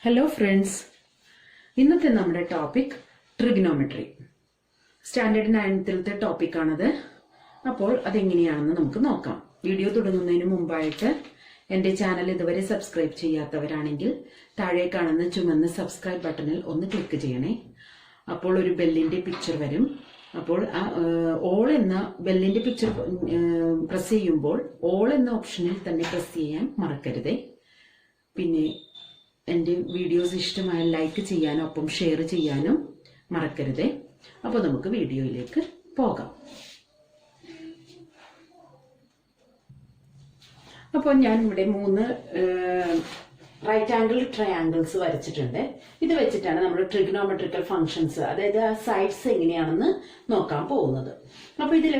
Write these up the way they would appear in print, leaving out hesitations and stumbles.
Hello friends, ഇന്നത്തെ നമ്മുടെ topic trigonometry. Standard 9th ടോപ്പിക്കാണത്. അപ്പോൾ അതെങ്ങനെയാണെന്ന് നമുക്ക് നോക്കാം. വീഡിയോ തുടങ്ങുന്നതിന് മുമ്പായിട്ട് എൻ്റെ ചാനൽ ഇതുവരെ സബ്സ്ക്രൈബ് ചെയ്യാത്തവരാണെങ്കിൽ താഴെ കാണുന്ന ചുമന്ന സബ്സ്ക്രൈബ് ബട്ടണിൽ ഒന്ന് ക്ലിക്ക് ചെയ്യണേ. അപ്പോൾ ഒരു ബെല്ലിന്റെ പിക്ചർ വരും. അപ്പോൾ ഓൾ എന്ന ബെല്ലിന്റെ പിക്ചർ പ്രസ് ചെയ്യുമ്പോൾ ഓൾ എന്ന ഓപ്ഷനിൽ തന്നെ പ്രസ് ചെയ്യാൻ മറക്കരുതേ. പിന്നെ എൻ്റെ വീഡിയോസ് ഇഷ്ടമായ ലൈക്ക് ചെയ്യാനും ഒപ്പം ഷെയർ ചെയ്യാനും മറക്കരുതേ. അപ്പോൾ നമുക്ക് വീഡിയോയിലേക്ക് പോകാം. അപ്പോൾ ഞാൻ ഇവിടെ 3 റൈറ്റ് ആംഗിൾ ട്രയാങ്കിൾസ് വരച്ചിട്ടുണ്ട്. ഇത് വെച്ചിട്ടാണ് നമ്മൾ ട്രിഗ്നോമെട്രിക്കൽ ഫംഗ്ഷൻസ്, അതായത് സൈഡ്സ് എങ്ങനെയാണെന്ന് നോക്കാൻ പോകുന്നത്. അപ്പൊ ഇതിൽ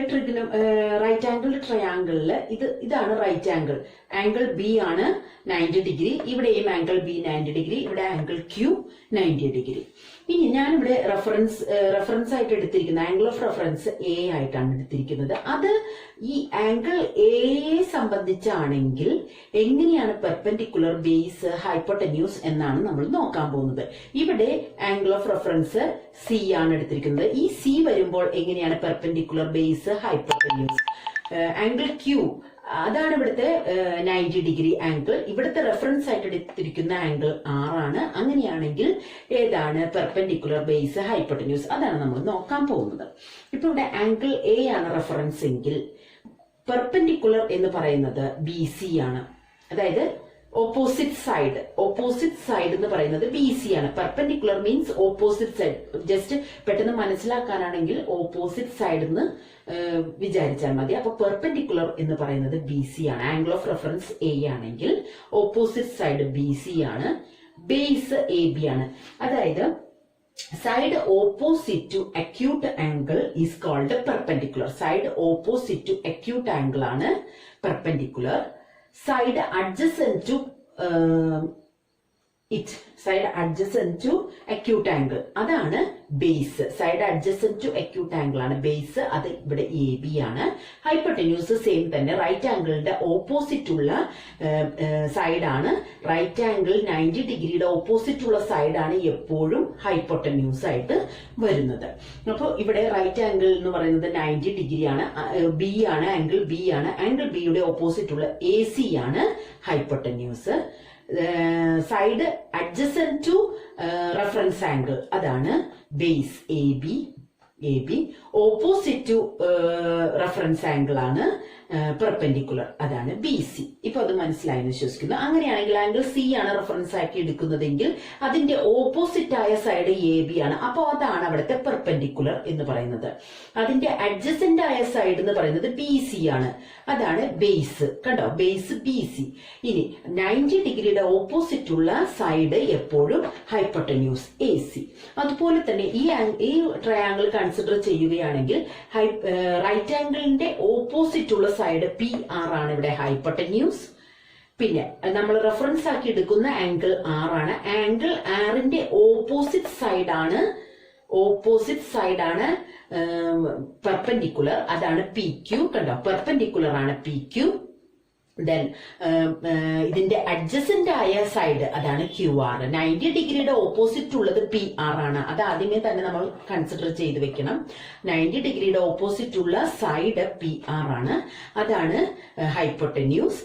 റൈറ്റ് ആംഗിൾ ട്രയാങ്കിളില് ഇതാണ് റൈറ്റ് ആംഗിൾ. ആംഗിൾ ബി ആണ് 90 ഡിഗ്രി. ഇവിടെയും ആംഗിൾ ബി 90 ഡിഗ്രി. ഇവിടെ ആംഗിൾ ക്യൂ 90 ഡിഗ്രി. ഇനി ഞാനിവിടെ റെഫറൻസ് ആയിട്ട് എടുത്തിരിക്കുന്ന ആംഗിൾ ഓഫ് റെഫറൻസ് എ ആയിട്ടാണ് എടുത്തിരിക്കുന്നത്. അത് ഈ ആംഗിൾ എയെ സംബന്ധിച്ചാണെങ്കിൽ എങ്ങനെയാണ് പെർപെൻഡിക്കുലർ, ബേസ്, ഹൈപ്പോട്ടന്യൂസ് എന്നാണ് നമ്മൾ നോക്കാൻ പോകുന്നത്. ഇവിടെ ആംഗിൾ ഓഫ് റെഫറൻസ് സി ആണ് എടുത്തിരിക്കുന്നത്. ഈ സി വരുമ്പോൾ എങ്ങനെയാണ് perpendicular, base, hypotenuse. Angle Q അതാണ് ഇവിടുത്തെ 90 ഡിഗ്രി ആംഗിൾ. ഇവിടുത്തെ റെഫറൻസ് ആയിട്ട് എടുത്തിരിക്കുന്ന ആംഗിൾ ആർ ആണ്. അങ്ങനെയാണെങ്കിൽ ഏതാണ് പെർപെൻഡിക്കുലർ, ബേസ്, ഹൈപ്പോട്ടന്യൂസ്, അതാണ് നമ്മൾ നോക്കാൻ പോകുന്നത്. ഇപ്പൊ ഇവിടെ ആംഗിൾ എ ആണ് റെഫറൻസ് എങ്കിൽ പെർപെൻഡിക്കുലർ എന്ന് പറയുന്നത് ബി സി ആണ്. അതായത് ഓപ്പോസിറ്റ് സൈഡ് എന്ന് പറയുന്നത് ബി സി ആണ്. Perpendicular means opposite side. Just പെട്ടെന്ന് മനസ്സിലാക്കാനാണെങ്കിൽ ഓപ്പോസിറ്റ് സൈഡ് എന്ന് വിചാരിച്ചാൽ മതി. അപ്പൊ പെർപെൻഡിക്കുലർ എന്ന് പറയുന്നത് ബി സി ആണ്. ആംഗിൾ ഓഫ് റെഫറൻസ് എ ആണെങ്കിൽ ഓപ്പോസിറ്റ് സൈഡ് ബി സി ആണ്. ബേസ് എ ബി ആണ്. അതായത് side opposite to acute angle is called perpendicular. Side opposite to acute angle ആണ് perpendicular. Side adjacent to acute angle അതാണ് base. Side adjacent to acute angle ആണ് base. അത് ഇവിടെ A B ആണ്. Hypotenuse same തന്നെ. Right ആംഗിളിന്റെ opposite ഉള്ള സൈഡാണ്. റൈറ്റ് ആംഗിൾ 90 ഡിഗ്രിയുടെ ഓപ്പോസിറ്റ് ഉള്ള സൈഡാണ് എപ്പോഴും ഹൈപ്പോട്ടന്യൂസ് ആയിട്ട് വരുന്നത്. അപ്പോൾ ഇവിടെ റൈറ്റ് ആംഗിൾ എന്ന് പറയുന്നത് 90 ഡിഗ്രിയാണ്. ബി ആണ്, ആംഗിൾ ബി ആണ്. ആംഗിൾ ബിയുടെ ഓപ്പോസിറ്റ് ഉള്ള എ സി ആണ് hypotenuse. Side adjacent to reference angle അതാണ് base A B. Opposite to reference angle ആണ് പെർപെൻഡിക്കുലർ, അതാണ് ബി സി. ഇപ്പൊ അത് മനസ്സിലായെന്ന് വിശ്വസിക്കുന്നു. അങ്ങനെയാണെങ്കിൽ ആംഗിൾ സി ആണ് റെഫറൻസ് ആക്കി എടുക്കുന്നതെങ്കിൽ അതിന്റെ ഓപ്പോസിറ്റ് ആയ സൈഡ് എ ബി ആണ്. അപ്പോൾ അതാണ് അവിടുത്തെ പെർപെൻഡിക്കുലർ എന്ന് പറയുന്നത്. അതിന്റെ അഡ്ജസന്റ് ആയ സൈഡ് എന്ന് പറയുന്നത് ബി സി ആണ്. അതാണ് ബേസ്. കണ്ടോ, ബേസ് ബി സി. ഇനി 90 ഡിഗ്രിയുടെ ഓപ്പോസിറ്റ് ഉള്ള സൈഡ് എപ്പോഴും ഹൈപ്പോട്ടന്യൂസ് എ സി. അതുപോലെ തന്നെ ഈ ട്രയാംഗിൾ കൺസിഡർ ചെയ്യുകയാണെങ്കിൽ റൈറ്റ് ആംഗിളിന്റെ ഓപ്പോസിറ്റ് ഉള്ള സൈഡ് പി ആർ ആണ് ഇവിടെ ഹൈപ്പോട്ടന്യൂസ്. പിന്നെ നമ്മൾ റെഫറൻസ് ആക്കി എടുക്കുന്ന ആംഗിൾ ആർ ആണ്. ആംഗിൾ ആറിന്റെ ഓപ്പോസിറ്റ് സൈഡാണ് പെർപെൻഡിക്കുലർ, അതാണ് പി ക്യൂ. കണ്ടോ, പെർപെൻഡിക്കുലർ ആണ് പി ക്യൂ. ദെൻ ഇതിന്റെ അഡ്ജസന്റ് ആയ സൈഡ് അതാണ് ക്യു ആർ. 90 ഡിഗ്രിയുടെ ഓപ്പോസിറ്റ് ഉള്ളത് പി ആർ ആണ്. അത് ആദ്യമേ തന്നെ നമ്മൾ കൺസിഡർ ചെയ്ത് വെക്കണം. 90 ഡിഗ്രിയുടെ ഓപ്പോസിറ്റ് ഉള്ള സൈഡ് പി ആർ ആണ്. അതാണ് ഹൈപ്പോട്ടന്യൂസ്.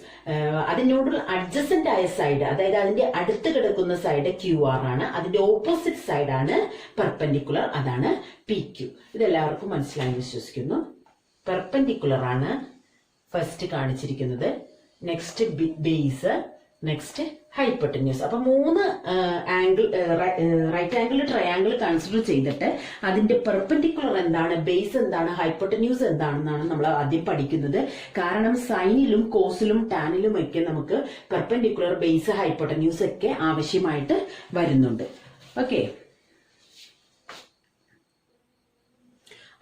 അതിനോടുള്ള അഡ്ജസന്റ് ആയ സൈഡ്, അതായത് അതിന്റെ അടുത്ത് കിടക്കുന്ന സൈഡ് ക്യു ആർ ആണ്. അതിന്റെ ഓപ്പോസിറ്റ് സൈഡാണ് പെർപെൻഡിക്കുലർ, അതാണ് പി ക്യു. ഇതെല്ലാവർക്കും മനസ്സിലായി വിശ്വസിക്കുന്നു. പെർപെൻഡിക്കുലർ ആണ് ഫസ്റ്റ് കാണിച്ചിരിക്കുന്നത്. Next base, next hypotenuse. അപ്പൊ 3 റൈറ്റ് ആംഗിൾ ട്രയാംഗിൾ കൺസിഡർ ചെയ്തിട്ട് അതിന്റെ പെർപെൻഡിക്കുലർ എന്താണ്, ബേസ് എന്താണ്, ഹൈപ്പോട്ടന്യൂസ് എന്താണെന്നാണ് നമ്മൾ ആദ്യം പഠിക്കുന്നത്. കാരണം സൈനിലും കോസിലും ടാനിലും ഒക്കെ നമുക്ക് പെർപെൻഡിക്കുലർ, ബേസ്, ഹൈപ്പോട്ടന്യൂസ് ഒക്കെ ആവശ്യമായിട്ട് വരുന്നുണ്ട്. ഓക്കെ,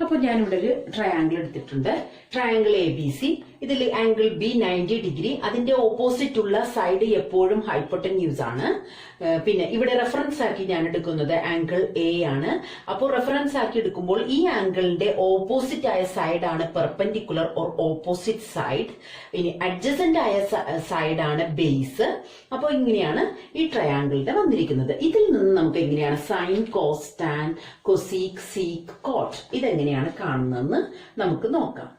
അപ്പോൾ ഞാനിവിടെ ഒരു ട്രയാംഗിൾ എടുത്തിട്ടുണ്ട്. Triangle A B C. ഇതിൽ ആംഗിൾ ബി 90 ഡിഗ്രി, അതിന്റെ ഓപ്പോസിറ്റ് ഉള്ള സൈഡ് എപ്പോഴും ഹൈപ്പോട്ടന്യൂസ് ആണ്. പിന്നെ ഇവിടെ റെഫറൻസ് ആക്കി ഞാൻ എടുക്കുന്നത് ആംഗിൾ എ ആണ്. അപ്പോൾ റെഫറൻസ് ആക്കി എടുക്കുമ്പോൾ ഈ ആംഗിളിന്റെ ഓപ്പോസിറ്റ് ആയ സൈഡ് ആണ് പെർപെൻഡിക്കുലർ ഓർ ഓപ്പോസിറ്റ് സൈഡ്. ഇനി അഡ്ജസന്റ് ആയ സൈഡ് ആണ് ബേസ്. അപ്പോൾ ഇങ്ങനെയാണ് ഈ ട്രയാംഗിളിന്റെ വന്നിരിക്കുന്നത്. ഇതിൽ നിന്ന് നമുക്ക് എങ്ങനെയാണ് sine, cos, tan, cosec, sec, cot ഇതെങ്ങനെയാണ് കാണുന്നതെന്ന് നമുക്ക് നോക്കാം.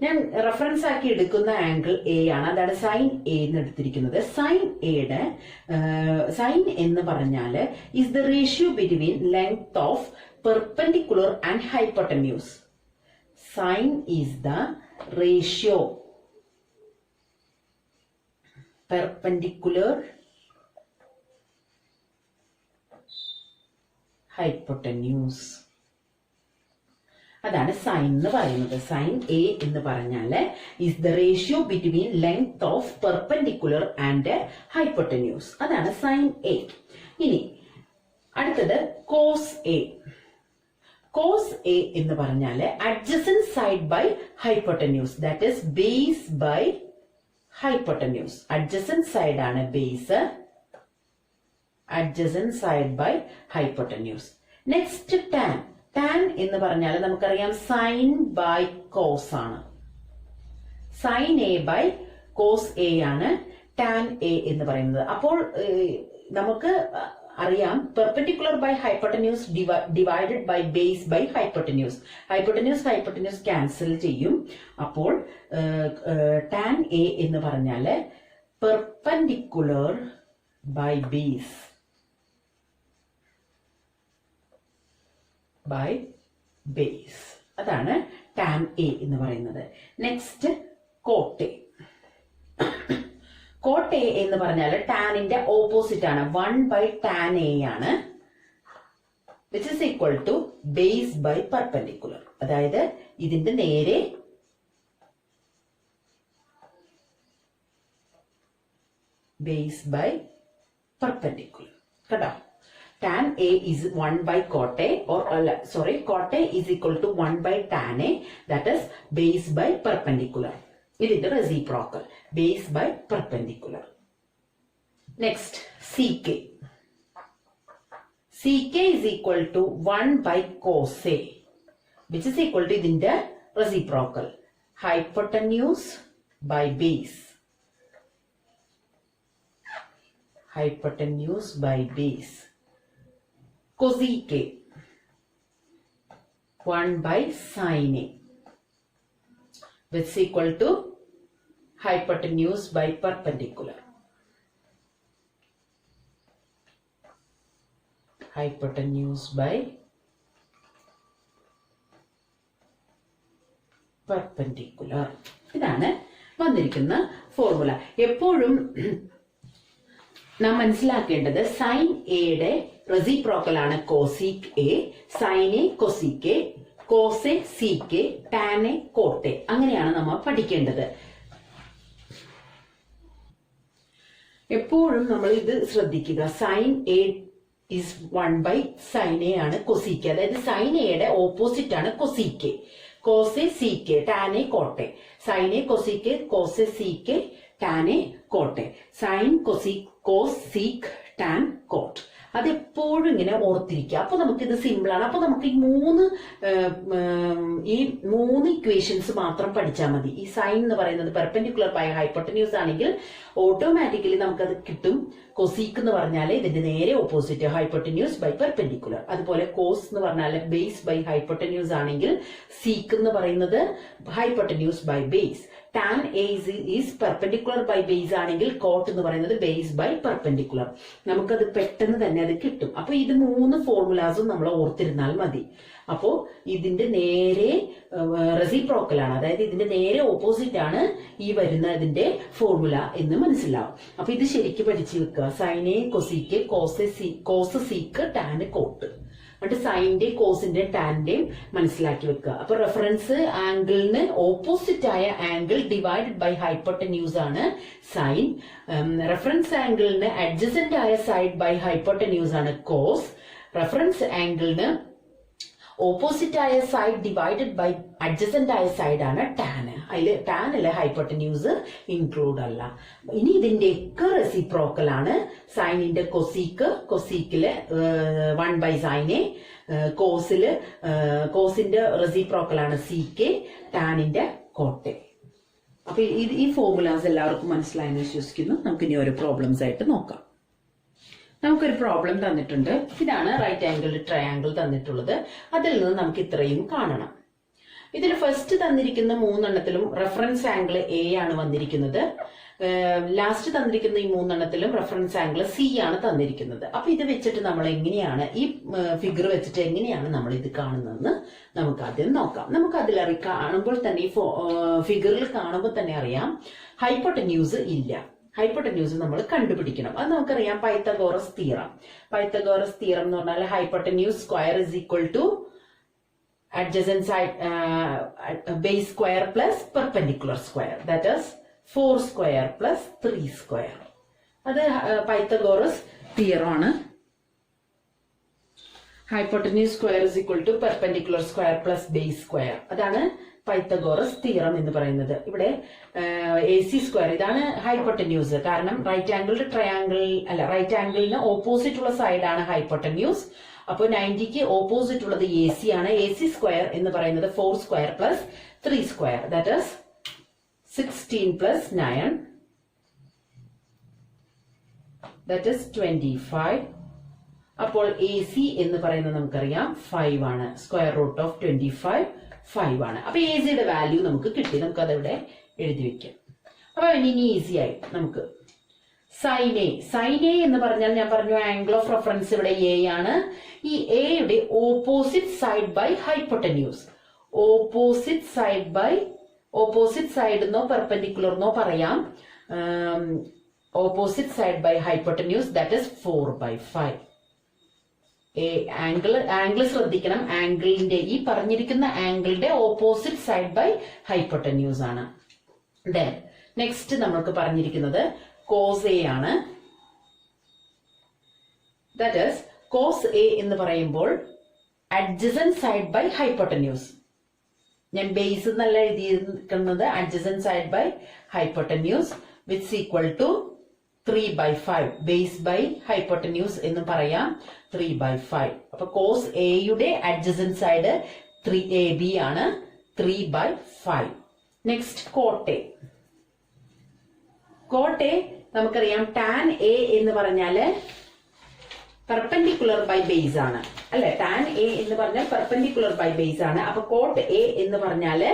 ഞാൻ റെഫറൻസ് ആക്കി എടുക്കുന്ന ആംഗിൾ എ ആണ്, അതാണ് സൈൻ എ എന്ന് എടുത്തിരിക്കുന്നത്. സൈൻ എന്ന് പറഞ്ഞാൽ is the ratio between length of perpendicular and hypotenuse. Sine is the ratio perpendicular hypotenuse. അതാണ് സൈൻ എന്ന് പറയുന്നത്. സൈൻ എ എന്ന് പറഞ്ഞാൽ is the ratio between length of perpendicular and hypotenuse. അതാണ് സൈൻ എ. ഇനി അടുത്തത് കോസ് എ. കോസ് എ എന്ന് പറഞ്ഞാൽ adjacent side by hypotenuse, that is base by hypotenuse. Adjacent side ആണ് base, adjacent side by hypotenuse. Next tan. Tan എന്ന് പറഞ്ഞാൽ നമുക്കറിയാം sign by cos ആണ്. Sine A by cos A ആണ് tan A എന്ന് പറയുന്നത്. അപ്പോൾ നമുക്ക് അറിയാം perpendicular by hypotenuse divided by base by hypotenuse. Hypotenuse cancel ചെയ്യും. അപ്പോൾ ടാൻ എ എന്ന് പറഞ്ഞാൽ perpendicular by base by base. അതാണ് ടാൻ എ എന്ന് പറയുന്നത്. Next cot A. Cot A എന്ന് പറഞ്ഞാൽ ടാനിന്റെ ഓപ്പോസിറ്റ് ആണ്, 1/tan A ആണ്, which is equal to base by perpendicular. അതായത് ഇതിന്റെ നേരെ ബേസ് ബൈ പെർപെൻഡിക്കുലർ. കേട്ടോ, tan A is 1/cot A, or cot A is equal to 1/tan A, that is base by perpendicular. ഇതിന്റെ reciprocal, base by perpendicular. Next, CK. CK is equal to 1/cos A, which is equal to ഇതിന്റെ reciprocal, hypotenuse by base. Hypotenuse by base. Cosec A, 1/sin A, which is equal to hypotenuse by perpendicular. Hypotenuse by perpendicular. ഇതാണ് വന്നിരിക്കുന്ന formula. എപ്പോഴും നാം മനസ്സിലാക്കേണ്ടത് sign എയുടെ reciprocal ആണ് cosec A, sine A cosec A, cos A sec A, tan A cot A. അങ്ങനെയാണ് നമ്മൾ പഠിക്കേണ്ടത്. എപ്പോഴും നമ്മൾ ഇത് ശ്രദ്ധിക്കുക. Sine A is 1/sin A ആണ് കൊസീക്. അതായത് സൈൻ എയുടെ ഓപ്പോസിറ്റ് ആണ് cosec. Cos A sec, tan A cot. Sine A cosec, cos A sec, tan A cot. Sine cosec cos sec tan cot. അതെപ്പോഴും ഇങ്ങനെ ഓർത്തിരിക്കുക. അപ്പൊ നമുക്കിത് സിമ്പിൾ ആണ്. അപ്പൊ നമുക്ക് ഈ മൂന്ന് ഇക്വേഷൻസ് മാത്രം പഠിച്ചാൽ മതി. ഈ സൈൻ എന്ന് പറയുന്നത് പെർപെൻഡിക്കുലർ ബൈ ഹൈപ്പോട്ടന്യൂസ് ആണെങ്കിൽ ഓട്ടോമാറ്റിക്കലി നമുക്കത് കിട്ടും. കൊസീക്ക് എന്ന് പറഞ്ഞാൽ ഇതിന്റെ നേരെ ഓപ്പോസിറ്റ്, ഹൈപ്പോട്ടന്യൂസ് ബൈ പെർപെൻഡിക്കുലർ. അതുപോലെ കോസ് എന്ന് പറഞ്ഞാൽ ബേസ് ബൈ ഹൈപ്പോട്ടന്യൂസ് ആണെങ്കിൽ സീക്ക് എന്ന് പറയുന്നത് hypotenuse by base. Tan A is perpendicular by base ആണെങ്കിൽ കോട്ട് എന്ന് പറയുന്നത് ബേസ് ബൈ പെർപെൻഡിക്കുലർ. നമുക്കത് പെട്ടെന്ന് തന്നെ അത് കിട്ടും. അപ്പൊ ഇത് മൂന്ന് ഫോർമുലാസും നമ്മൾ ഓർത്തിരുന്നാൽ മതി. അപ്പോ ഇതിന്റെ നേരെ റെസിപ്രോക്കൽ ആണ്, അതായത് ഇതിന്റെ നേരെ ഓപ്പോസിറ്റ് ആണ് ഈ വരുന്ന ഇതിന്റെ ഫോർമുല എന്ന് മനസ്സിലാവും. അപ്പൊ ഇത് ശരിക്കും പഠിച്ചു വെക്കുക. സൈനെ cosec, cos sec, tan cot. എന്നിട്ട് സൈന്റെ കോസിന്റെ ടാന്റെയും മനസ്സിലാക്കി വെക്കുക. അപ്പൊ റെഫറൻസ് ആംഗിളിന് ഓപ്പോസിറ്റ് ആയ ആംഗിൾ ഡിവൈഡഡ് ബൈ ഹൈപ്പോട്ടന്യൂസ് ആണ് സൈൻ. റെഫറൻസ് ആംഗിളിന് അഡ്ജസന്റ് ആയ സൈഡ് ബൈ ഹൈപ്പോട്ടന്യൂസ് ആണ് കോസ്. റെഫറൻസ് ആംഗിളിന് ഓപ്പോസിറ്റ് ആയ സൈഡ് ഡിവൈഡഡ് ബൈ അഡ്ജസന്റ് ആയ സൈഡ് ആണ് ടാൻ. അതില് ടാനില് ഹൈപ്പോട്ടന്യൂസ് ഇൻക്ലൂഡ് അല്ല. ഇനി ഇതിന്റെ ഒക്കെ റെസിപ്രോക്കൽ ആണ് സൈനിന്റെ കൊസീക്ക്, കൊസീക്കില് 1/സൈനെ, കോസിന്റെ റെസിപ്രോക്കൽ ആണ് സീക്കെ, ടാനിന്റെ കോട്ടെ. അപ്പൊ ഈ ഫോർമുലാസ് എല്ലാവർക്കും മനസ്സിലായെന്ന് വിശ്വസിക്കുന്നു. നമുക്ക് ഇനി ഓരോ പ്രോബ്ലംസ് ആയിട്ട് നോക്കാം. നമുക്കൊരു പ്രോബ്ലം തന്നിട്ടുണ്ട്. ഇതാണ് റൈറ്റ് ആംഗിൾ ട്രയാംഗിൾ തന്നിട്ടുള്ളത്. അതിൽ നിന്ന് നമുക്ക് ഇത്രയും കാണണം. ഇതിൽ ഫസ്റ്റ് തന്നിരിക്കുന്ന 3 റെഫറൻസ് ആംഗിൾ എ ആണ് വന്നിരിക്കുന്നത്. ലാസ്റ്റ് തന്നിരിക്കുന്ന ഈ 3 റെഫറൻസ് ആംഗിൾ സി ആണ് തന്നിരിക്കുന്നത്. അപ്പൊ ഇത് വെച്ചിട്ട് നമ്മൾ എങ്ങനെയാണ് ഈ ഫിഗർ വെച്ചിട്ട് എങ്ങനെയാണ് നമ്മൾ ഇത് കാണുന്നതെന്ന് നമുക്ക് ആദ്യം നോക്കാം. നമുക്ക് അതിൽ കാണുമ്പോൾ തന്നെ ഈ ഫിഗറിൽ കാണുമ്പോൾ തന്നെ അറിയാം ഹൈപ്പോട്ടന്യൂസ് ഇല്ല. ഹൈപ്പോട്ടന്യൂസ് നമ്മൾ കണ്ടുപിടിക്കണം. അത് നമുക്കറിയാം പൈത്തഗോറസ് തിയറം. പൈത്തഗോറസ് തിയറം എന്ന് പറഞ്ഞാൽ hypotenuse square is equal to adjacent side base square plus perpendicular square, that is 4 square plus 3 square. അത് പൈത്തഗോറസ് തിയറം ആണ്. Hypotenuse square is equal to perpendicular square plus base square. അതാണ് Pythagoras theorem എന്ന് പറയുന്നത്. ഇവിടെ AC square ഇതാണ് hypotenuse. കാരണം right ആംഗിളിന് opposite ഉള്ള സൈഡാണ് ഹൈപ്പോട്ടന്യൂസ്. അപ്പോൾ 90ക്ക് ഓപ്പോസിറ്റ് ഉള്ളത് AC ആണ്. AC സ്ക്വയർ എന്ന് പറയുന്നത് 4 square plus 3 square, that is 16 plus 9, that is 25. അപ്പോൾ AC എന്ന് പറയുന്നത് നമുക്കറിയാം 5 ആണ്. സ്ക്വയർ റൂട്ട് ഓഫ് 25 5 ആണ്. അപ്പൊ ACയുടെ വാല്യൂ നമുക്ക് കിട്ടി. നമുക്ക് അതവിടെ എഴുതി വെക്കാം. അപ്പൊ ഇനി ഈസി ആയി നമുക്ക് സൈൻ എ എന്ന് പറഞ്ഞാൽ ഞാൻ പറഞ്ഞു ആംഗിൾ ഓഫ് റെഫറൻസ് ഇവിടെ എ ആണ്. ഈ എയുടെ opposite side by hypotenuse. Opposite side എന്നോ പെർപെൻഡിക്കുലർ എന്നോ പറയാം. Opposite side by hypotenuse, that is 4/5. Angle ശ്രദ്ധിക്കണം. ആംഗിളിന്റെ ഈ പറഞ്ഞിരിക്കുന്ന ആംഗിളിന്റെ ഓപ്പോസിറ്റ് സൈഡ് ബൈ ഹൈപ്പോട്ടന്യൂസ് ആണ്. ദെൻ നെക്സ്റ്റ് നമ്മൾക്ക് പറഞ്ഞിരിക്കുന്നത് കോസ് എ ആണ്. ദാറ്റ് ഈസ് കോസ് എ എന്ന് പറയുമ്പോൾ അഡ്ജസന്റ് സൈഡ് ബൈ ഹൈപ്പോട്ടന്യൂസ്. ഞാൻ ബേസ് എന്നല്ല എഴുതിയിരിക്കുന്നത്, adjacent side by hypotenuse which equal to 3/5. Base by hypotenuse എന്ന് പറയാം 3/5. അപ്പൊ കോസ് എയുടെ അഡ്ജസന്റ് സൈഡ് 3AB ആണ്, 3/5. നെക്സ്റ്റ് കോട്ടെ. കോട്ടെ നമുക്കറിയാം ടാൻ എ എന്ന് പറഞ്ഞാല് പെർപെൻഡിക്കുലർ ബൈ ബേസ് ആണ് അല്ലെ. ടാൻ എ എന്ന് പറഞ്ഞാൽ പെർപെൻഡിക്കുലർ ബൈ ബേസ് ആണ്. അപ്പൊ കോട്ട് എ എന്ന് പറഞ്ഞാല്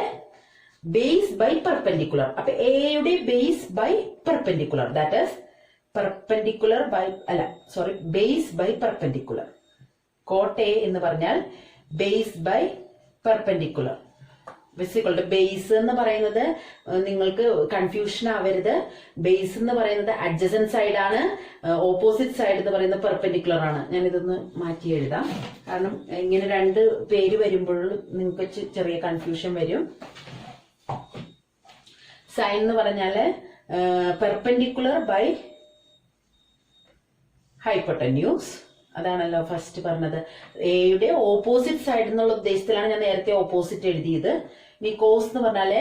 ബേസ് ബൈ പെർപെൻഡിക്കുലർ. അപ്പൊ എയുടെ base by perpendicular, that is perpendicular by base by perpendicular. Cot A എന്ന് പറഞ്ഞാൽ ബേസ് ബൈ പെർപെൻഡിക്കുലർ. ബേസ് എന്ന് പറയുന്നത് നിങ്ങൾക്ക് കൺഫ്യൂഷൻ ആവരുത്. ബേസ് എന്ന് പറയുന്നത് അഡ്ജസന്റ് സൈഡ് ആണ്, ഓപ്പോസിറ്റ് സൈഡ് എന്ന് പറയുന്നത് പെർപെൻഡിക്കുലർ ആണ്. ഞാൻ ഇതൊന്ന് മാറ്റി എഴുതാം, കാരണം ഇങ്ങനെ 2 പേര് വരുമ്പോൾ നിങ്ങൾക്ക് ചെറിയ കൺഫ്യൂഷൻ വരും. സൈൻ എന്ന് പറഞ്ഞാല് പെർപെൻഡിക്കുലർ ബൈ ഹൈപ്പോട്ടന്യൂസ്. അതാണല്ലോ ഫസ്റ്റ് പറഞ്ഞത്. എയുടെ ഓപ്പോസിറ്റ് സൈഡ് എന്നുള്ള ഉദ്ദേശത്തിലാണ് ഞാൻ നേരത്തെ ഓപ്പോസിറ്റ് എഴുതിയത്. ഇനി കോസ് എന്ന് പറഞ്ഞാല്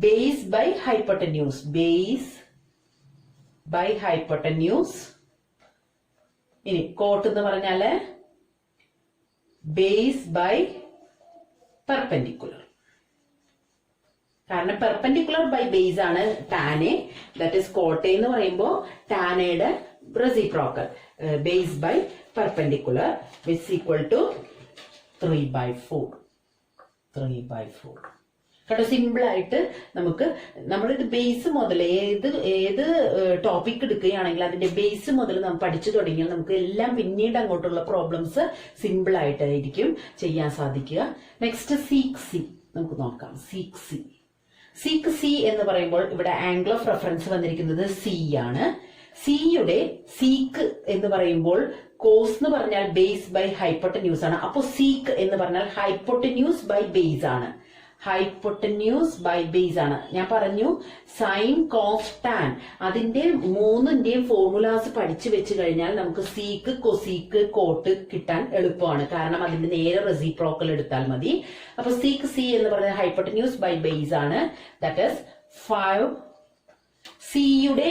base by hypotenuse. Base by hypotenuse. ഇനി കോട്ട് എന്ന് പറഞ്ഞാല് ബേസ് ബൈ പെർപെൻഡിക്കുലർ. കാരണം പെർപെൻഡിക്കുലർ ബൈ ബേസ് ആണ് ടാനെ, ദാറ്റ് ഈസ് കോട്ടെ എന്ന് പറയുമ്പോൾ ടാനയുടെ reciprocal base by perpendicular which equal to 3/4. കേട്ടോ, സിമ്പിൾ ആയിട്ട് നമ്മളിത് ബേസ് മുതൽ ഏത് ടോപ്പിക് എടുക്കുകയാണെങ്കിൽ അതിന്റെ ബേസ് മുതൽ നമ്മൾ പഠിച്ചു തുടങ്ങിയാൽ നമുക്ക് എല്ലാം പിന്നീട് അങ്ങോട്ടുള്ള പ്രോബ്ലംസ് സിമ്പിൾ ആയിട്ടായിരിക്കും ചെയ്യാൻ സാധിക്കുക. നെക്സ്റ്റ് സീക്ക് സി നമുക്ക് നോക്കാം. സീക്ക് സി എന്ന് പറയുമ്പോൾ ഇവിടെ ആംഗിൾ ഓഫ് റെഫറൻസ് വന്നിരിക്കുന്നത് സി ആണ്. സിയുടെ സീക്ക് എന്ന് പറയുമ്പോൾ കോസ് എന്ന് പറഞ്ഞാൽ ബേസ് ബൈ ഹൈപ്പോട്ടന്യൂസ് ആണ്. അപ്പൊ സീക്ക് എന്ന് പറഞ്ഞാൽ ഹൈപ്പോട്ടന്യൂസ് ബൈ ബേസ് ആണ്. ഹൈപ്പൊട്ടന്യൂസ് ബൈ ബേസ് ആണ്. ഞാൻ പറഞ്ഞു സൈൻ കോസ് ടാൻ അതിന്റെ മൂന്നിന്റെയും ഫോർമുലാസ് പഠിച്ചു വെച്ച് കഴിഞ്ഞാൽ നമുക്ക് സീക്ക് കൊസീക്ക് കോട്ട് കിട്ടാൻ എളുപ്പമാണ്. കാരണം അതിന്റെ നേരെ റെസിപ്രോക്കൽ എടുത്താൽ മതി. അപ്പൊ സീക്ക് സി എന്ന് പറയുന്നത് ഹൈപ്പൊട്ടന്യൂസ് ബൈ ബേസ് ആണ്. ദാറ്റ് ഈസ് 5 സിയുടെ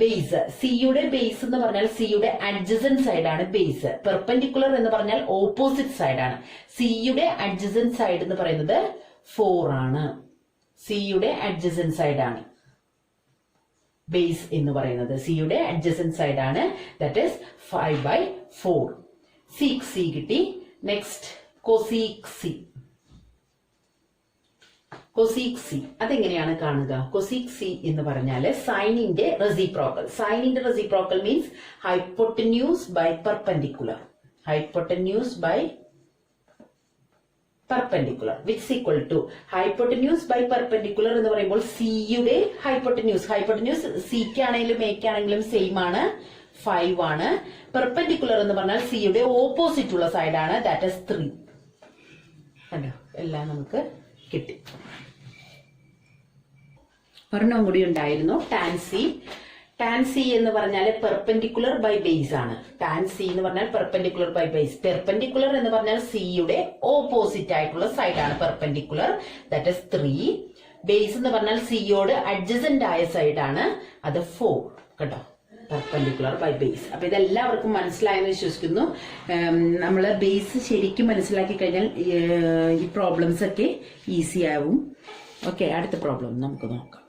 ബേസ്. സിയുടെ ബേസ് എന്ന് പറഞ്ഞാൽ സിയുടെ അഡ്ജസന്റ് സൈഡ് ആണ് ബേസ്. പെർപെൻഡിക്കുലർ എന്ന് പറഞ്ഞാൽ ഓപ്പോസിറ്റ് സൈഡ് ആണ്. സിയുടെ അഡ്ജസന്റ് സൈഡ് എന്ന് പറയുന്നത് 4 ആണ്. സിയുടെ അഡ്ജസന്റ് സൈഡ് ആണ് ബേസ് എന്ന് പറയുന്നത്. സിയുടെ അഡ്ജസന്റ് സൈഡ് ആണ്. That is 5/4. സീക്ക് സി കിട്ടി. Next cosec C. Cosec C അതെങ്ങനെയാണ് കാണുക? കൊസീക് സി എന്ന് പറഞ്ഞാല് സൈനിന്റെ റെസിപ്രോക്കൽ. സൈനിന്റെ reciprocal means hypotenuse by perpendicular. Hypotenuse by perpendicular which is equal to hypotenuse by perpendicular എന്ന് പറയുമ്പോൾ സിയുടെ ഹൈപ്പൊട്ടന്യൂസ് സിക്ക് ആണെങ്കിലും എക്ക് ആണെങ്കിലും സെയിം ആണ്, 5 ആണ്. പെർപെൻഡിക്കുലർ എന്ന് പറഞ്ഞാൽ സിയുടെ ഓപ്പോസിറ്റ് ഉള്ള സൈഡ് ആണ്. That is 3. കണ്ടോ, എല്ലാം നമുക്ക് കിട്ടി. ഒരെണ്ണം കൂടി ഉണ്ടായിരുന്നു, ടാൻ സി. ടാൻ സി എന്ന് പറഞ്ഞാൽ പെർപെൻഡിക്കുലർ ബൈ ബേസ് ആണ്. ടാൻ സി എന്ന് പറഞ്ഞാൽ പെർപെൻഡിക്കുലർ ബൈ ബേസ്. പെർപെൻഡിക്കുലർ എന്ന് പറഞ്ഞാൽ സിയുടെ ഓപ്പോസിറ്റ് ആയിട്ടുള്ള സൈഡ് ആണ് പെർപെൻഡിക്കുലർ. That is 3. ബേസ് എന്ന് പറഞ്ഞാൽ സിയോട് അഡ്ജസന്റ് ആയ സൈഡ് ആണ്. അത് 4. കേട്ടോ, പെർപെൻഡിക്കുലർ ബൈ ബേസ്. അപ്പൊ ഇതെല്ലാവർക്കും മനസ്സിലായെന്ന് വിശ്വസിക്കുന്നു. നമ്മള് ബേസ് ശരിക്കും മനസ്സിലാക്കി കഴിഞ്ഞാൽ ഈ പ്രോബ്ലംസ് ഒക്കെ ഈസി ആവും. ഓക്കെ, അടുത്ത പ്രോബ്ലം നമുക്ക് നോക്കാം.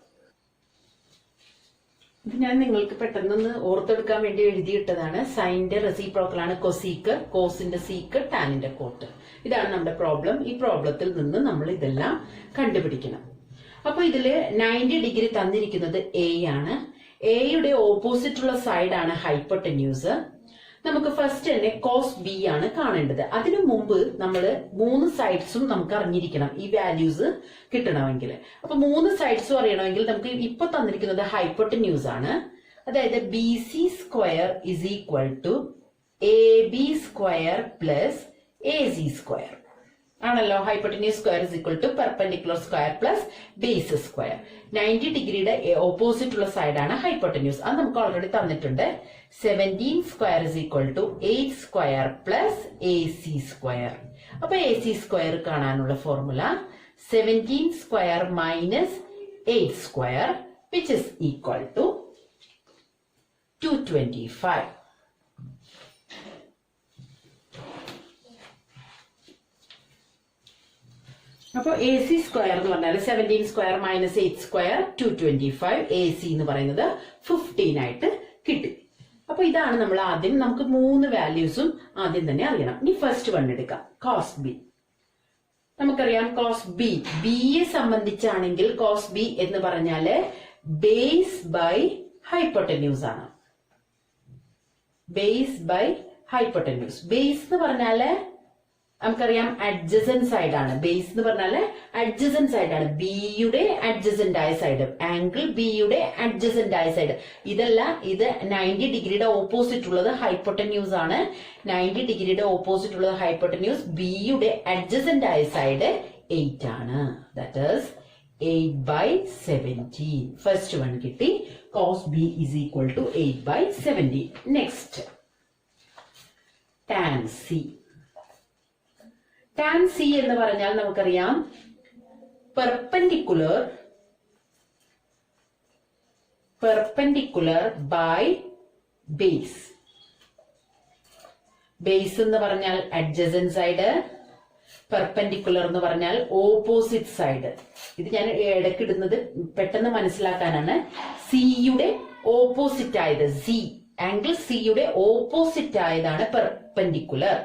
ഇത് ഞാൻ നിങ്ങൾക്ക് പെട്ടെന്നൊന്ന് ഓർത്തെടുക്കാൻ വേണ്ടി എഴുതിയിട്ടതാണ്. സൈനിന്റെ റെസിപ്രോക്കൽ ആണ് കൊസീക്ക്, കോസിന്റെ സീക്ക്, ടാനിന്റെ കോട്ട്. ഇതാണ് നമ്മുടെ പ്രോബ്ലം. ഈ പ്രോബ്ലത്തിൽ നിന്ന് നമ്മൾ ഇതെല്ലാം കണ്ടുപിടിക്കണം. അപ്പൊ ഇതില് 90 ഡിഗ്രി തന്നിരിക്കുന്നത് എ ആണ്. എയുടെ ഓപ്പോസിറ്റ് ഉള്ള സൈഡ് ആണ് ഹൈപ്പൊട്ടന്യൂസ്. നമുക്ക് ഫസ്റ്റ് തന്നെ കോസ് ബി ആണ് കാണേണ്ടത്. അതിനു മുമ്പ് നമ്മൾ 3 സൈഡ്സും നമുക്ക് അറിഞ്ഞിരിക്കണം ഈ വാല്യൂസ് കിട്ടണമെങ്കിൽ. അപ്പൊ 3 സൈഡ്സും അറിയണമെങ്കിൽ നമുക്ക് ഇപ്പൊ തന്നിരിക്കുന്നത് ഹൈപ്പൊട്ടന്യൂസ് ആണ്. അതായത് B C square is equal to A B square plus A C square ആണല്ലോ. Hypotenuse square is equal to perpendicular square plus base square. 90 ഡിഗ്രിയുടെ ഓപ്പോസിറ്റ് ഉള്ള സൈഡ് ആണ് ഹൈപ്പൊട്ടന്യൂസ്. അത് നമുക്ക് ഓൾറെഡി തന്നിട്ടുണ്ട്. 17 square is equal to 8 square plus A C square. അപ്പൊ A C square കാണാനുള്ള formula 17 square minus 8 square which is equal to 225. അപ്പൊ A C square എന്ന് പറഞ്ഞാൽ 17 square minus 8 square 225. A C എന്ന് പറയുന്നത് 15 ആയിട്ട് കിട്ടി. അപ്പൊ ഇതാണ് നമ്മൾ ആദ്യം, നമുക്ക് 3 വാല്യൂസും ആദ്യം തന്നെ അറിയണം. ഇനി ഫസ്റ്റ് വൺ എടുക്കാം, കോസ് ബി. നമുക്കറിയാം കോസ് ബി, ബിയെ സംബന്ധിച്ചാണെങ്കിൽ കോസ് ബി എന്ന് പറഞ്ഞാല് ബേസ് ബൈ ഹൈപ്പൊട്ടന്യൂസ് ആണ്. Base by ഹൈപ്പൊട്ടന്യൂസ്. ബേസ് എന്ന് പറഞ്ഞാല് നമുക്കറിയാം അഡ്ജസന്റ് സൈഡ് ആണ്. ബേസ് എന്ന് പറഞ്ഞാല് അഡ്ജസന്റ് സൈഡ് ആണ്. ബിയുടെ അഡ്ജസന്റ് ആയ സൈഡ്, ആംഗിൾ ബിയുടെ അഡ്ജസന്റ് ആയ സൈഡ്. ഇത് 90 ഡിഗ്രിയുടെ ഓപ്പോസിറ്റ് ഉള്ളത് ഹൈപ്പൊട്ടന്യൂസ് ആണ്. 90 ഡിഗ്രിയുടെ ഓപ്പോസിറ്റ് ഉള്ളത് ഹൈപ്പൊട്ടന്യൂസ്. ബിയുടെ അഡ്ജസന്റ് ആയ സൈഡ് 8 ആണ്. That is 8/17. ഫസ്റ്റ് വൺ കിട്ടി. Cos B is equal to 8/17. Next tan C. Tan C എന്ന് പറഞ്ഞാൽ നമുക്കറിയാം പെർപെൻഡിക്കുലർ ബൈ ബേസ്. ബേസ് എന്ന് പറഞ്ഞാൽ അഡ്ജസന്റ് സൈഡ്, പെർപെൻഡിക്കുലർ എന്ന് പറഞ്ഞാൽ ഓപ്പോസിറ്റ് സൈഡ്. ഇത് ഞാൻ ഇടയ്ക്ക് ഇടുന്നത് പെട്ടെന്ന് മനസ്സിലാക്കാനാണ്. സിയുടെ ഓപ്പോസിറ്റ് ആയത് സി, ആംഗിൾ സിയുടെ ഓപ്പോസിറ്റ് ആയതാണ് perpendicular.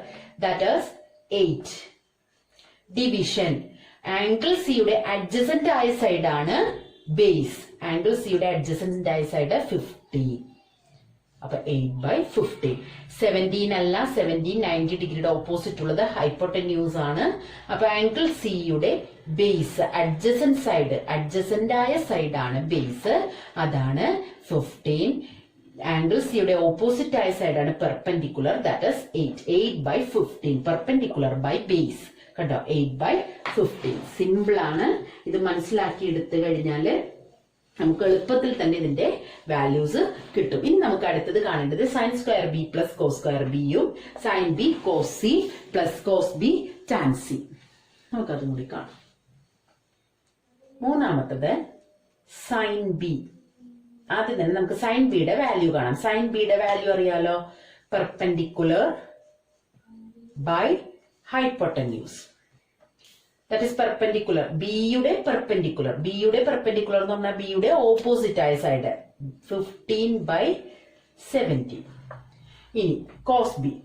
That is 8. Division, angle സിയുടെ അഡ്ജസന്റ് ആയ സൈഡ് ആണ് ബേസ്. ആംഗിൾ സിയുടെ അഡ്ജസന്റ് ആയ സൈഡ് 50. അപ്പൊ 8/50. 17 അല്ല, 17 90 ഡിഗ്രിയുടെ ഓപ്പോസിറ്റ് ഉള്ളത് ഹൈപ്പൊട്ടന്യൂസ് ആണ്. അപ്പൊ ആംഗിൾ സിയുടെ ബേസ് അഡ്ജസന്റ് സൈഡ്, അഡ്ജസന്റ് ആയ സൈഡ് ആണ് ബേസ്, അതാണ് 15. ആംഗിൾ സിയുടെ ഓപ്പോസിറ്റ് ആയ സൈഡ് ആണ് perpendicular. That is 8. 8/15 perpendicular by base കണ്ടോ 8/15. സിമ്പിളാണ്. ഇത് മനസ്സിലാക്കി എടുത്തു കഴിഞ്ഞാൽ നമുക്ക് എളുപ്പത്തിൽ തന്നെ ഇതിന്റെ വാല്യൂസ് കിട്ടും. ഇനി നമുക്ക് അടുത്തത് കാണേണ്ടത് sin square B plus cos square ബിയും sin B cos C plus cos B tan C. നമുക്കതും കൂടി കാണാം. മൂന്നാമത്തത് sin ബി. ആദ്യം തന്നെ നമുക്ക് sin ബിയുടെ വാല്യൂ കാണാം. sin ബിയുടെ വാല്യൂ അറിയാലോ, perpendicular by hypotenuse. That is perpendicular. ബിയുടെ പെർപെൻഡിക്കുലർ എന്ന് പറഞ്ഞാൽ ബിയുടെ ഓപ്പോസിറ്റ് ആയ സൈഡ് 15/17. ഇനി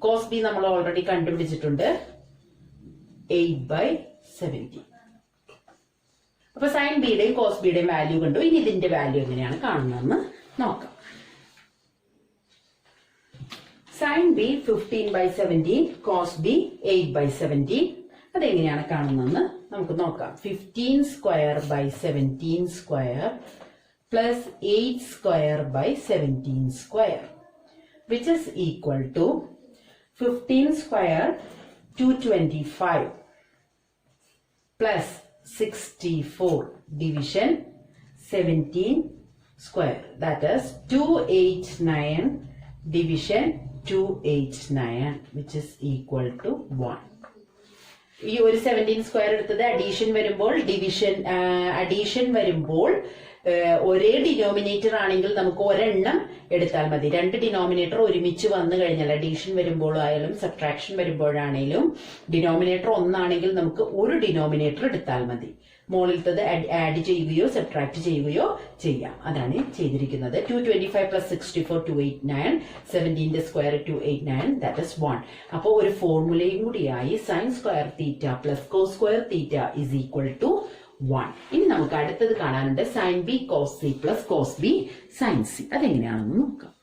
കോസ് ബി നമ്മൾ ഓൾറെഡി കണ്ടുപിടിച്ചിട്ടുണ്ട് 8/17. അപ്പൊ സൈൻ ബിയുടെയും കോസ് ബിയുടെയും വാല്യൂ കണ്ടു. ഇനി ഇതിന്റെ വാല്യൂ എങ്ങനെയാണ് കാണുന്നതെന്ന് നോക്കാം. Sine B 15/17, cos B 8/17. അതെങ്ങനെയാണ് കാണുന്നതെന്ന് നമുക്ക് നോക്കാം. 15 square by 17 square plus 8 square by 17 square which is equal to 15 square 225 plus 64 division 17 square that is 289 division 289 which is equal to 1. ഈ ഒരു 17 സ്ക്വയർ എടുത്തത് അഡീഷൻ വരുമ്പോൾ ഒരേ ഡിനോമിനേറ്റർ ആണെങ്കിൽ നമുക്ക് ഒരെണ്ണം എടുത്താൽ മതി. രണ്ട് ഡിനോമിനേറ്റർ ഒരുമിച്ച് വന്നു കഴിഞ്ഞാൽ അഡീഷൻ വരുമ്പോഴായാലും സബ്ട്രാക്ഷൻ വരുമ്പോഴാണെങ്കിലും ഡിനോമിനേറ്റർ ഒന്നാണെങ്കിൽ നമുക്ക് ഒരു ഡിനോമിനേറ്റർ എടുത്താൽ മതി. മുകളിലത്തത് ആഡ് ചെയ്യുകയോ സബ്ട്രാക്ട് ചെയ്യുകയോ ചെയ്യാം. അതാണ് ചെയ്തിരിക്കുന്നത്. 225 പ്ലസ് 64 289, 17 സ്ക്വയർ 289 ദാറ്റ് ഇസ് 1. അപ്പോൾ ഒരു ഫോർമുലയും കൂടിയായി sine square theta plus cos square theta is equal to 1. ഇനി നമുക്ക് അടുത്തത് കാണാനുണ്ട് sine B cos C plus cos B sine C. അതെങ്ങനെയാണെന്ന് നോക്കാം.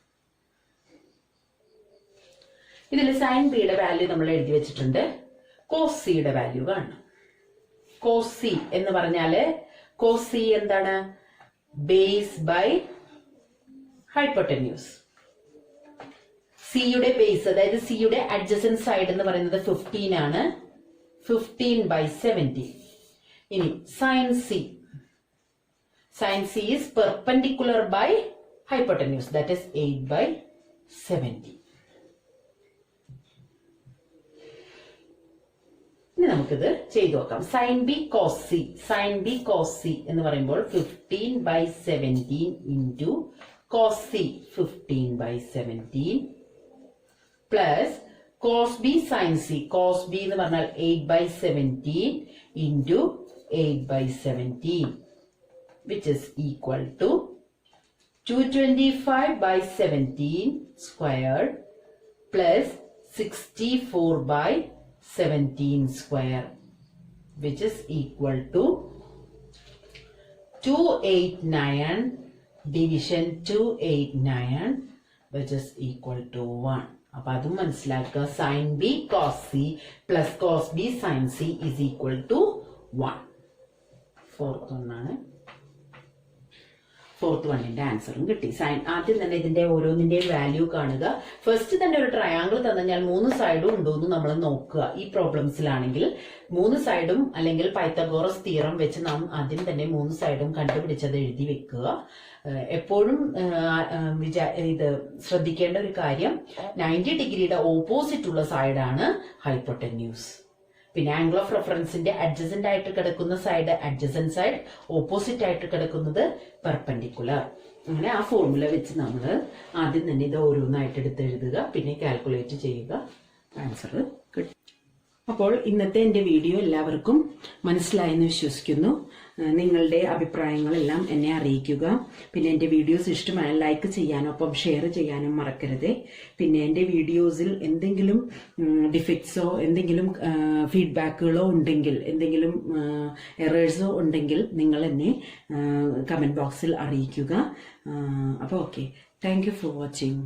ഇതിൽ സൈൻ ബിയുടെ വാല്യൂ നമ്മൾ എഴുതി വെച്ചിട്ടുണ്ട്. കോസ് സിയുടെ വാല്യൂ കാണണം. കോസ് സി എന്ന് പറഞ്ഞാല് കോസ് സി എന്താണ്? Base by hypotenuse. സിയുടെ ബേസ്, അതായത് സിയുടെ അഡ്ജസന്റ് സൈഡ് എന്ന് പറയുന്നത് 15 ആണ്. 15/17. ഇനി sine C is perpendicular by hypotenuse that is 8/17. ഇനി നമുക്കിത് ചെയ്തു നോക്കാം. സൈൻ ബി കോസ് സി എന്ന് പറയുമ്പോൾ 15/17 into cos C 15/17 plus cos B sine C. Cos B എന്ന് പറഞ്ഞാൽ 8/17 into 8/17 which is equal to 225/17 squared plus 64/17 square which is equal to 289 division 289 which is equal to 1. അപ്പൊ അതും മനസ്സിലാക്കുക. Sine B cos C plus cos B sine C is equal to 1. Fourth വണ്ണിന്റെ ആൻസറും കിട്ടി. Sign ആദ്യം തന്നെ ഇതിന്റെ ഓരോന്നിന്റെയും വാല്യൂ കാണുക. ഫസ്റ്റ് തന്നെ ഒരു ട്രയാങ്കിൾ തന്നാൽ 3 സൈഡും ഉണ്ടോ എന്ന് നമ്മൾ നോക്കുക. ഈ പ്രോബ്ലംസിലാണെങ്കിൽ 3 സൈഡും അല്ലെങ്കിൽ പൈത്തഗോറസ് തിയറം വെച്ച് നാം ആദ്യം തന്നെ 3 സൈഡും കണ്ടുപിടിച്ചത് എഴുതി വെക്കുക. എപ്പോഴും ഇത് ശ്രദ്ധിക്കേണ്ട ഒരു കാര്യം, 90 ഡിഗ്രിയുടെ ഓപ്പോസിറ്റ് ഉള്ള സൈഡാണ് ഹൈപ്പോട്ടന്യൂസ്. പിന്നെ ആംഗിൾ ഓഫ് റെഫറൻസിന്റെ അഡ്ജസന്റ് ആയിട്ട് കിടക്കുന്ന സൈഡ് അഡ്ജസന്റ് സൈഡ്, ഓപ്പോസിറ്റ് ആയിട്ട് കിടക്കുന്നത് പെർപെൻഡിക്കുലർ. അങ്ങനെ ആ ഫോർമുല വെച്ച് നമ്മൾ ആദ്യം തന്നെ ഇത് ഓരോന്നായിട്ട് എടുത്ത് എഴുതുക, പിന്നെ കാൽക്കുലേറ്റ് ചെയ്യുക, ആൻസർ കിട്ടും. അപ്പോൾ ഇന്നത്തെ എൻ്റെ വീഡിയോ എല്ലാവർക്കും മനസ്സിലായെന്ന് വിശ്വസിക്കുന്നു. നിങ്ങളുടെ അഭിപ്രായങ്ങളെല്ലാം എന്നെ അറിയിക്കുക. പിന്നെ എൻ്റെ വീഡിയോസ് ഇഷ്ടമായ ലൈക്ക് ചെയ്യാനും ഒപ്പം ഷെയർ ചെയ്യാനും മറക്കരുത്. പിന്നെ എൻ്റെ വീഡിയോസിൽ എന്തെങ്കിലും ഡിഫക്ട്സോ എന്തെങ്കിലും ഫീഡ്ബാക്കുകളോ ഉണ്ടെങ്കിൽ, എന്തെങ്കിലും എറേഴ്സോ ഉണ്ടെങ്കിൽ നിങ്ങൾ എന്നെ കമൻറ്റ് ബോക്സിൽ അറിയിക്കുക. അപ്പോൾ okay, thank you for watching.